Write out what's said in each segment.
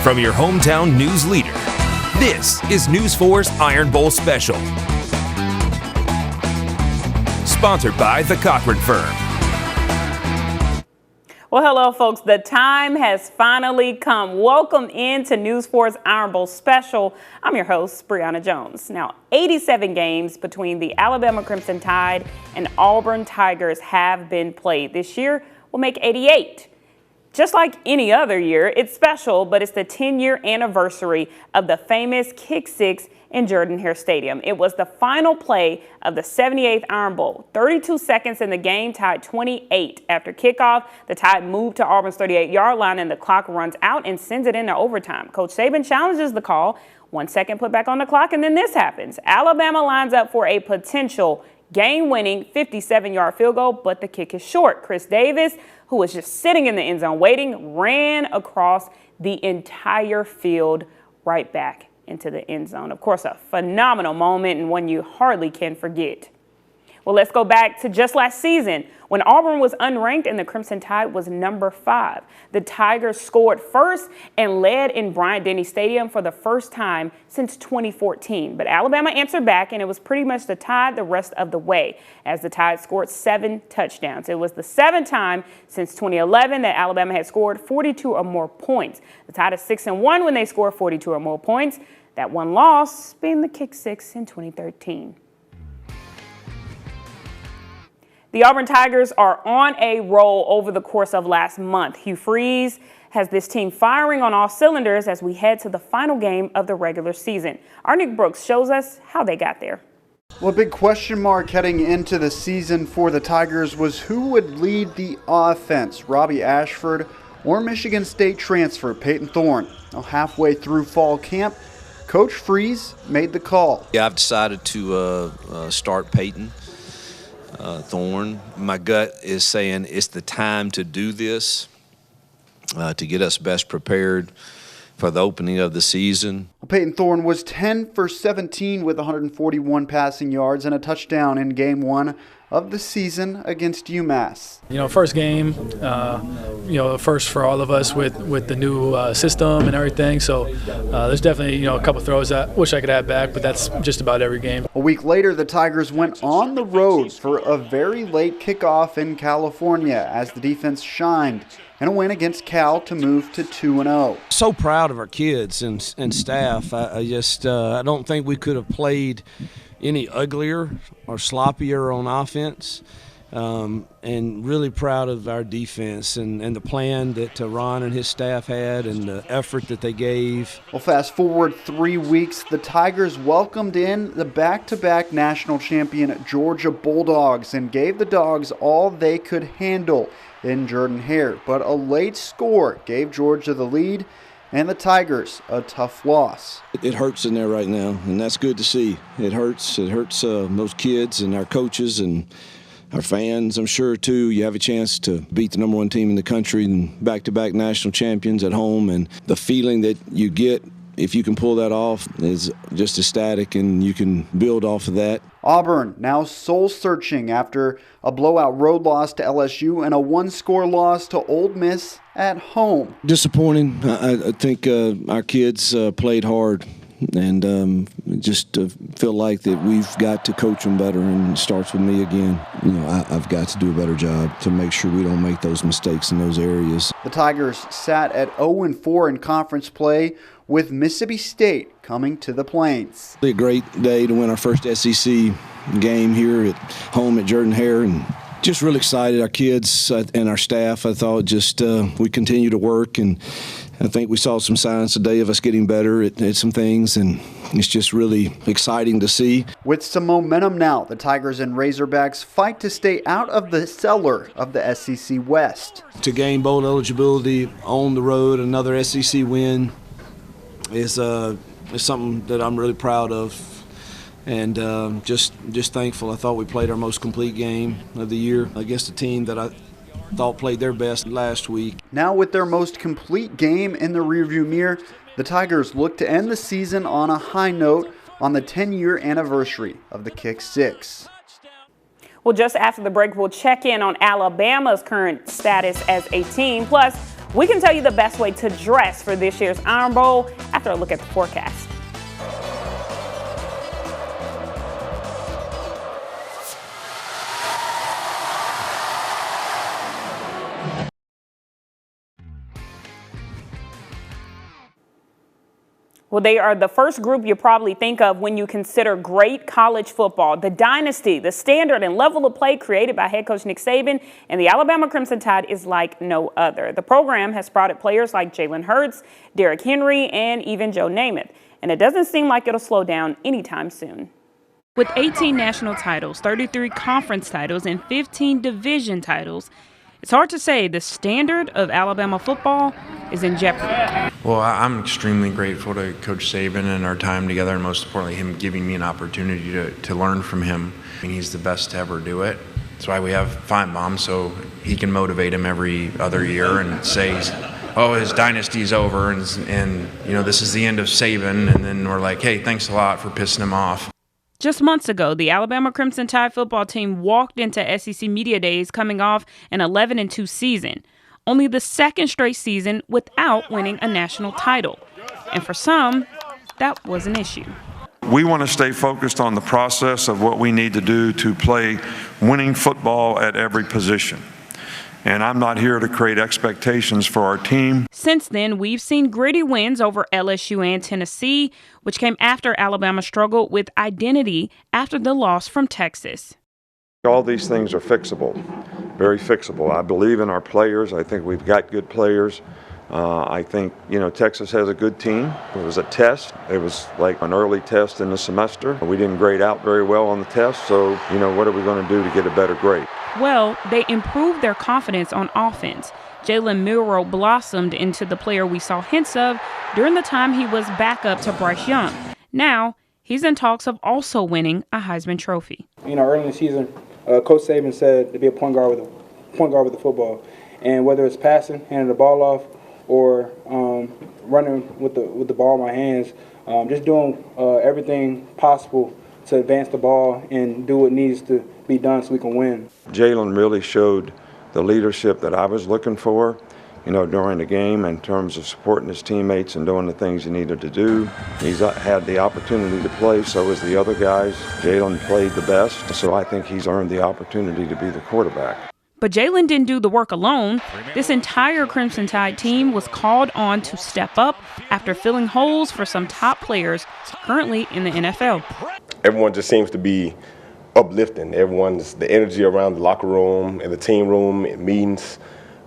From your hometown news leader, this is News 4's Iron Bowl Special. Sponsored by the Cochran Firm. Well, hello, folks. The time has finally come. Welcome into News 4's Iron Bowl Special. I'm your host, Brianna Jones. Now, 87 games between the Alabama Crimson Tide and Auburn Tigers have been played. This year will make 88. Just like any other year, it's special, but it's the 10-year anniversary of the famous Kick Six in Jordan-Hare Stadium. It was the final play of the 78th Iron Bowl. 32 seconds in the game, tied 28 after kickoff. The Tide moved to Auburn's 38-yard line, and the clock runs out and sends it into overtime. Coach Saban challenges the call. 1 second put back on the clock, and then this happens. Alabama lines up for a potential game-winning 57-yard field goal, but the kick is short. Chris Davis, who was just sitting in the end zone waiting, ran across the entire field right back into the end zone. Of course, a phenomenal moment and one you hardly can forget. Well, let's go back to just last season when Auburn was unranked and the Crimson Tide was number 5. The Tigers scored first and led in Bryant-Denny Stadium for the first time since 2014. But Alabama answered back, and it was pretty much the Tide the rest of the way as the Tide scored 7 touchdowns. It was the 7th time since 2011 that Alabama had scored 42 or more points. The Tide is 6-1 when they score 42 or more points. That one loss being the Kick Six in 2013. The Auburn Tigers are on a roll over the course of last month. Hugh Freeze has this team firing on all cylinders as we head to the final game of the regular season. Our Nick Brooks shows us how they got there. Well, a big question mark heading into the season for the Tigers was who would lead the offense, Robbie Ashford or Michigan State transfer Peyton Thorne. Now, halfway through fall camp, Coach Freeze made the call. Yeah, I've decided to start Peyton Thorne. My gut is saying it's the time to do this, to get us best prepared for the opening of the season. Peyton Thorne was 10 for 17 with 141 passing yards and a touchdown in Game 1 of the season against UMass. First game, first for all of us with the new system and everything. So there's definitely, a couple throws I wish I could have back, but that's just about every game. A week later, the Tigers went on the road for a very late kickoff in California as the defense shined in a win against Cal to move to 2-0. So proud of our kids and staff. I don't think we could have played any uglier or sloppier on offense, and really proud of our defense and the plan that Ron and his staff had and the effort that they gave. Well, fast forward 3 weeks, the Tigers welcomed in the back-to-back national champion Georgia Bulldogs and gave the Dogs all they could handle in Jordan-Hare, but a late score gave Georgia the lead and the Tigers a tough loss. It hurts in there right now, and that's good to see. It hurts. It hurts those kids and our coaches and our fans, I'm sure, too. You have a chance to beat the number 1 team in the country and back-to-back national champions at home, and the feeling that you get if you can pull that off is just ecstatic, and you can build off of that. Auburn now soul-searching after a blowout road loss to LSU and a 1-score loss to Ole Miss at home. Disappointing. I think our kids played hard, and just feel like that we've got to coach them better, and it starts with me again. I've got to do a better job to make sure we don't make those mistakes in those areas. The Tigers sat at 0-4 in conference play, with Mississippi State coming to the Plains. A great day to win our first SEC game here at home at Jordan-Hare, and just really excited. Our kids and our staff, I thought, just we continue to work, and I think we saw some signs today of us getting better at some things, and it's just really exciting to see. With some momentum now, the Tigers and Razorbacks fight to stay out of the cellar of the SEC West. To gain bowl eligibility on the road, another SEC win, is something that I'm really proud of, and just thankful. I thought we played our most complete game of the year against a team that I thought played their best last week. Now with their most complete game in the rearview mirror, the Tigers look to end the season on a high note on the 10-year anniversary of the Kick Six. Well, just after the break, we'll check in on Alabama's current status as a team. Plus, We can tell you the best way to dress for this year's Iron Bowl after a look at the forecast. Well, they are the first group you probably think of when you consider great college football. The dynasty, the standard and level of play created by head coach Nick Saban and the Alabama Crimson Tide is like no other. The program has sprouted players like Jalen Hurts, Derrick Henry, and even Joe Namath. And it doesn't seem like it'll slow down anytime soon. With 18 national titles, 33 conference titles, and 15 division titles, it's hard to say the standard of Alabama football is in jeopardy. Well, I'm extremely grateful to Coach Saban and our time together, and most importantly, him giving me an opportunity to learn from him. I mean, he's the best to ever do it. That's why we have Feinbaum, so he can motivate him every other year and say, oh, his dynasty's over, and you know, this is the end of Saban, and then we're like, hey, thanks a lot for pissing him off. Just months ago, the Alabama Crimson Tide football team walked into SEC Media Days coming off an 11-2 season, only the second straight season without winning a national title. And for some, that was an issue. We want to stay focused on the process of what we need to do to play winning football at every position. And I'm not here to create expectations for our team. Since then, we've seen gritty wins over LSU and Tennessee, which came after Alabama struggled with identity after the loss from Texas. All these things are fixable, very fixable. I believe in our players. I think we've got good players. I think, Texas has a good team. It was a test. It was like an early test in the semester. We didn't grade out very well on the test, so, what are we going to do to get a better grade? Well, they improved their confidence on offense. Jalen Milroe blossomed into the player we saw hints of during the time he was backup to Bryce Young. Now, he's in talks of also winning a Heisman Trophy. Early in the season, Coach Saban said to be a point guard with the football, and whether it's passing, handing the ball off, or running with the ball in my hands, just doing everything possible to advance the ball and do what needs to be done so we can win. Jalen really showed the leadership that I was looking for, during the game in terms of supporting his teammates and doing the things he needed to do. He's had the opportunity to play, so as the other guys. Jalen played the best, so I think he's earned the opportunity to be the quarterback. But Jalen didn't do the work alone. This entire Crimson Tide team was called on to step up after filling holes for some top players currently in the NFL. Everyone just seems to be uplifting. The energy around the locker room and the team room and meetings,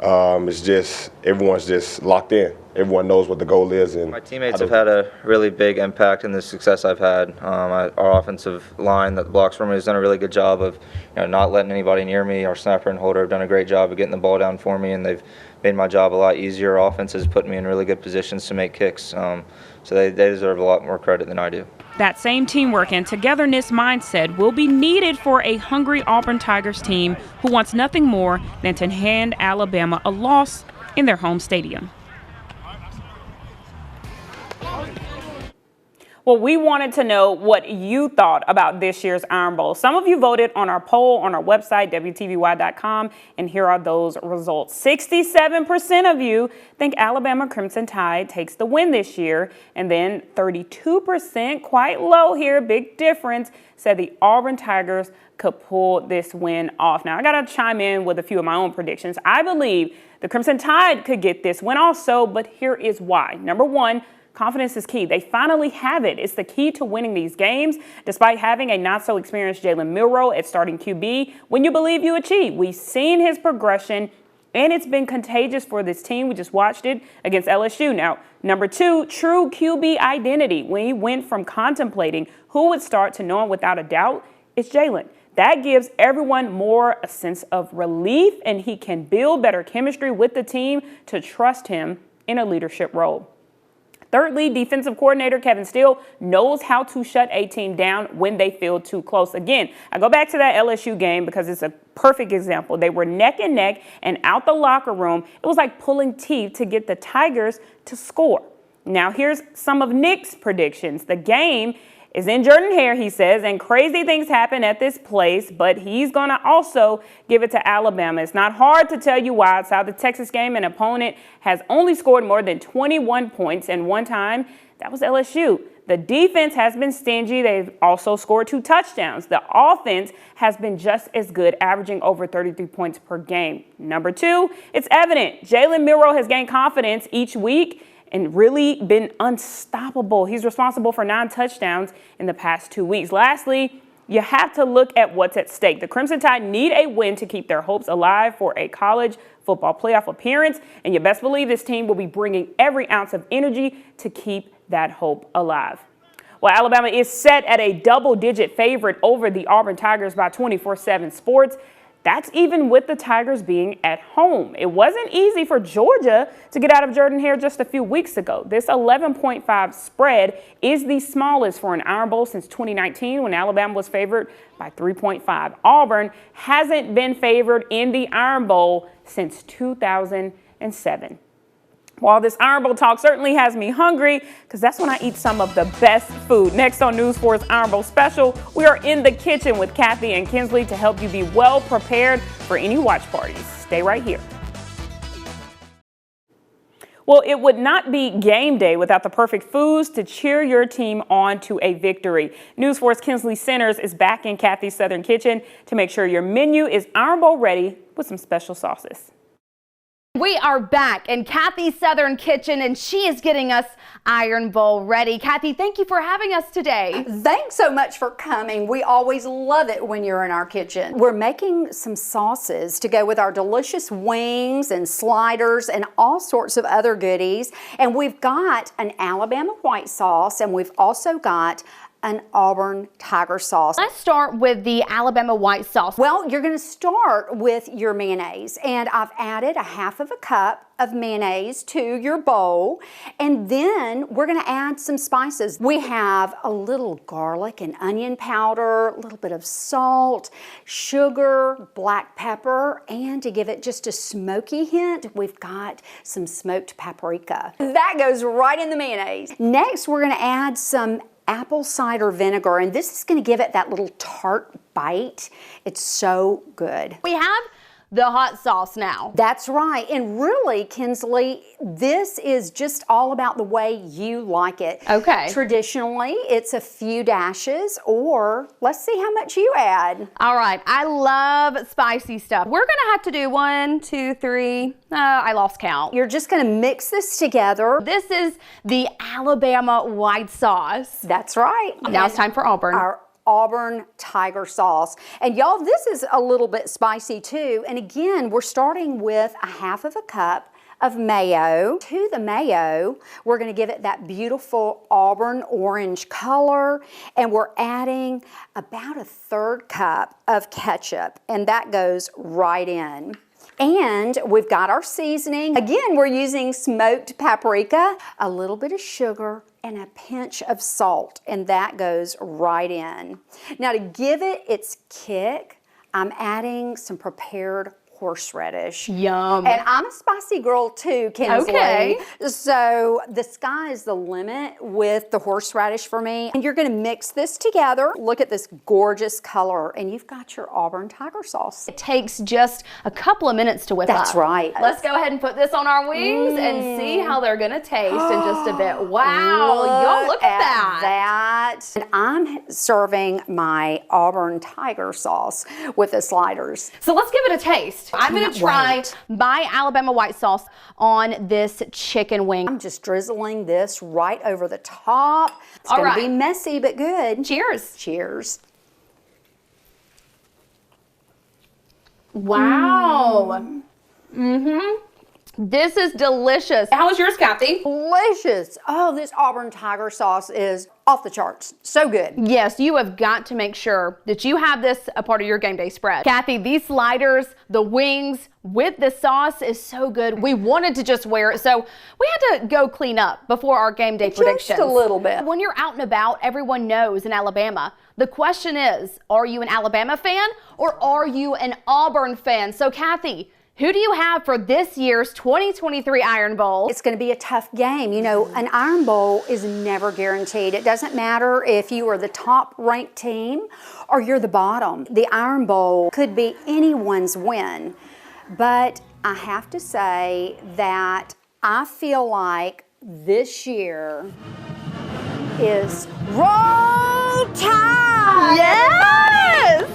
everyone's just locked in. Everyone knows what the goal is. And my teammates have had a really big impact in the success I've had. Our offensive line that blocks for me has done a really good job of not letting anybody near me. Our snapper and holder have done a great job of getting the ball down for me, and they've made my job a lot easier. Our offense has put me in really good positions to make kicks, so they deserve a lot more credit than I do. That same teamwork and togetherness mindset will be needed for a hungry Auburn Tigers team who wants nothing more than to hand Alabama a loss in their home stadium. Well, we wanted to know what you thought about this year's Iron Bowl. Some of you voted on our poll on our website, WTVY.com, and here are those results. 67% of you think Alabama Crimson Tide takes the win this year, and then 32%, quite low here, big difference, said the Auburn Tigers could pull this win off. Now, I got to chime in with a few of my own predictions. I believe the Crimson Tide could get this win also, but here is why. Number one, confidence is key. They finally have it. It's the key to winning these games. Despite having a not-so-experienced Jalen Milroe at starting QB, when you believe, you achieve. We've seen his progression, and it's been contagious for this team. We just watched it against LSU. Now, number two, true QB identity. When he went from contemplating who would start to knowing without a doubt, it's Jalen. That gives everyone more a sense of relief, and he can build better chemistry with the team to trust him in a leadership role. Thirdly, defensive coordinator Kevin Steele knows how to shut a team down when they feel too close. Again, I go back to that LSU game because it's a perfect example. They were neck and neck, and out the locker room, it was like pulling teeth to get the Tigers to score. Now, here's some of Nick's predictions. The game is in Jordan Hare, he says, and crazy things happen at this place, but he's going to also give it to Alabama. It's not hard to tell you why. Outside the Texas game, an opponent has only scored more than 21 points, and one time that was LSU. The defense has been stingy. They've also scored 2 touchdowns. The offense has been just as good, averaging over 33 points per game. Number 2, it's evident. Jalen Milroe has gained confidence each week and really been unstoppable. He's responsible for 9 touchdowns in the past 2 weeks. Lastly, you have to look at what's at stake. The Crimson Tide need a win to keep their hopes alive for a college football playoff appearance, and you best believe this team will be bringing every ounce of energy to keep that hope alive. Well, Alabama is set at a double-digit favorite over the Auburn Tigers by 24/7 Sports. That's even with the Tigers being at home. It wasn't easy for Georgia to get out of Jordan Hare just a few weeks ago. This 11.5 spread is the smallest for an Iron Bowl since 2019 when Alabama was favored by 3.5. Auburn hasn't been favored in the Iron Bowl since 2007. While this Iron Bowl talk certainly has me hungry, because that's when I eat some of the best food. Next on News 4's Iron Bowl special, we are in the kitchen with Kathy and Kinsley to help you be well prepared for any watch parties. Stay right here. Well, it would not be game day without the perfect foods to cheer your team on to a victory. News 4's Kinsley Centers is back in Kathy's Southern Kitchen to make sure your menu is Iron Bowl ready with some special sauces. We are back in Kathy's Southern Kitchen, and she is getting us Iron Bowl ready. Kathy, thank you for having us today. Thanks so much for coming. We always love it when you're in our kitchen. We're making some sauces to go with our delicious wings and sliders and all sorts of other goodies. And we've got an Alabama white sauce, and we've also got an Auburn tiger sauce. Let's start with the Alabama white sauce. Well, you're going to start with your mayonnaise, and I've added a half of a cup of mayonnaise to your bowl, and then we're going to add some spices. We have a little garlic and onion powder, a little bit of salt, sugar, black pepper, and to give it just a smoky hint, we've got some smoked paprika. That goes right in the mayonnaise. Next, we're going to add some apple cider vinegar, and this is going to give it that little tart bite. It's so good. We have the hot sauce now. That's right. And really, Kinsley, this is just all about the way you like it. Okay. Traditionally, it's a few dashes, or let's see how much you add. All right. I love spicy stuff. We're going to have to do 1, 2, 3. I lost count. You're just going to mix this together. This is the Alabama white sauce. That's right. Now it's time for Auburn. Our Auburn tiger sauce. And y'all, this is a little bit spicy too. And again, we're starting with a half of a cup of mayo. To the mayo, we're going to give it that beautiful Auburn orange color. And we're adding about a 1/3 cup of ketchup. And that goes right in. And we've got our seasoning. Again, we're using smoked paprika, a little bit of sugar, and a pinch of salt, and that goes right in. Now, to give it its kick, I'm adding some prepared horseradish. Yum. And I'm a spicy girl too, Kinsley. Okay. So the sky is the limit with the horseradish for me. And you're going to mix this together. Look at this gorgeous color, and you've got your Auburn tiger sauce. It takes just a couple of minutes to whip up. That's right. Let's go ahead and put this on our wings and see how they're going to taste in just a bit. Wow, y'all look at that. And I'm serving my Auburn tiger sauce with the sliders. So let's give it a taste. I'm going to try my Alabama white sauce on this chicken wing. I'm just drizzling this right over the top. It's going to be messy, but good. Cheers. Cheers. Wow. This is delicious. How was yours, Kathy? Delicious. Oh, this Auburn tiger sauce is off the charts. So good. Yes, you have got to make sure that you have this a part of your game day spread. Kathy, these sliders, the wings with the sauce is so good. We wanted to just wear it, so we had to go clean up before our game day predictions. Just a little bit. When you're out and about, everyone knows in Alabama. The question is, are you an Alabama fan or are you an Auburn fan? So Kathy, Who do you have for this year's 2023 Iron Bowl? It's going to be a tough game. You know, an Iron Bowl is never guaranteed. It doesn't matter if you are the top ranked team or you're the bottom. The Iron Bowl could be anyone's win. But I have to say that I feel like this year is Roll Tide! Yes!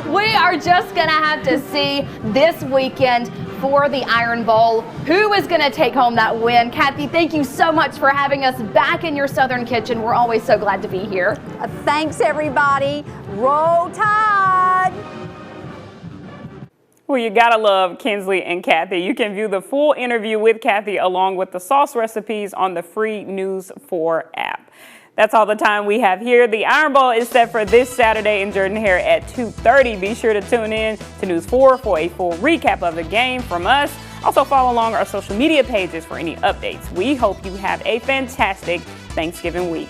We are just going to have to see this weekend for the Iron Bowl who is going to take home that win. Kathy, thank you so much for having us back in your Southern Kitchen. We're always so glad to be here. Thanks, everybody. Roll Tide! Well, you gotta love Kinsley and Kathy. You can view the full interview with Kathy along with the sauce recipes on the free News4 app. That's all the time we have here. The Iron Bowl is set for this Saturday in Jordan-Hare at 2:30. Be sure to tune in to News4 for a full recap of the game from us. Also follow along our social media pages for any updates. We hope you have a fantastic Thanksgiving week.